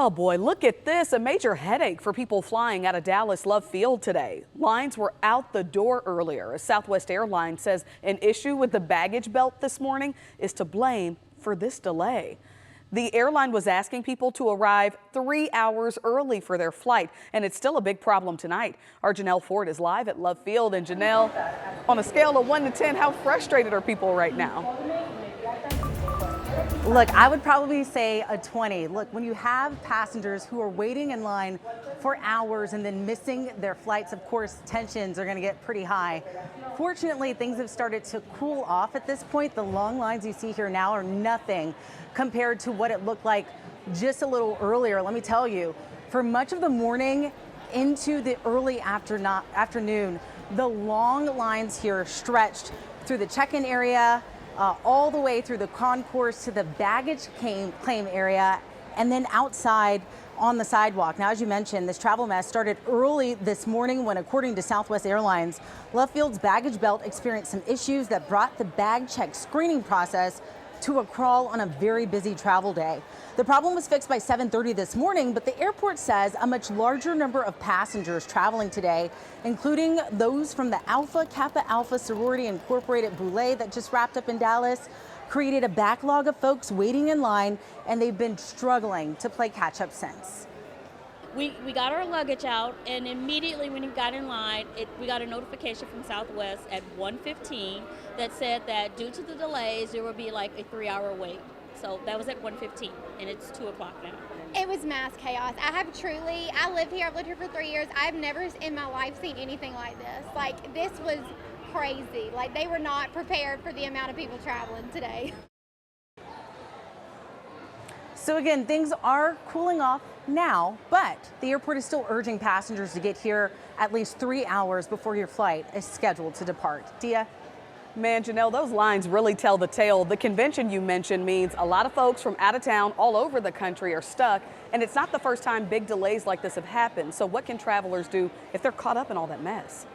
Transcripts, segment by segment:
Oh boy, look at this. A major headache for people flying out of Dallas Love Field today. Lines were out the door earlier. Southwest Airlines says an issue with the baggage belt this morning is to blame for this delay. The airline was asking people to arrive 3 hours early for their flight, and it's still a big problem tonight. Our Janelle Ford is live at Love Field. And Janelle, on a scale of 1 to 10, how frustrated are people right now? Look, I would probably say a 20. Look, when you have passengers who are waiting in line for hours and then missing their flights, of course, tensions are going to get pretty high. Fortunately, things have started to cool off at this point. The long lines you see here now are nothing compared to what it looked like just a little earlier. Let me tell you, for much of the morning into the early afternoon, the long lines here stretched through the check-in area, all the way through the concourse to the baggage claim area, and then outside on the sidewalk. Now, as you mentioned, this travel mess started early this morning when, according to Southwest Airlines, Love Field's baggage belt experienced some issues that brought the bag check screening process to a crawl on a very busy travel day. The problem was fixed by 7:30 this morning, but the airport says a much larger number of passengers traveling today, including those from the Alpha Kappa Alpha Sorority Incorporated Boulé that just wrapped up in Dallas, created a backlog of folks waiting in line, and they've been struggling to play catch up since. We got our luggage out, and immediately when we got in line, we got a notification from Southwest at 1:15 that said that due to the delays, there would be like a 3-hour wait. So that was at 1:15, and it's 2 o'clock now. It was mass chaos. I lived here for 3 years. I've never in my life seen anything like this. Like, this was crazy. Like, they were not prepared for the amount of people traveling today. So again, things are cooling off now, but the airport is still urging passengers to get here at least 3 hours before your flight is scheduled to depart. Dia? Man, Janelle, those lines really tell the tale. The convention you mentioned means a lot of folks from out of town all over the country are stuck, and it's not the first time big delays like this have happened. So what can travelers do if they're caught up in all that mess?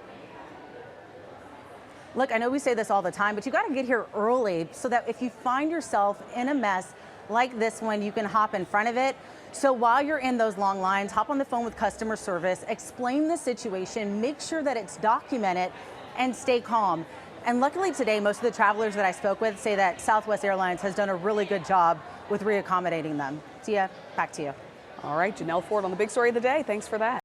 Look, I know we say this all the time, but you got to get here early so that if you find yourself in a mess like this one, you can hop in front of it. So while you're in those long lines, hop on the phone with customer service, explain the situation, make sure that it's documented, and stay calm. And luckily today, most of the travelers that I spoke with say that Southwest Airlines has done a really good job with reaccommodating them. Tia, back to you. All right, Janelle Ford on the big story of the day. Thanks for that.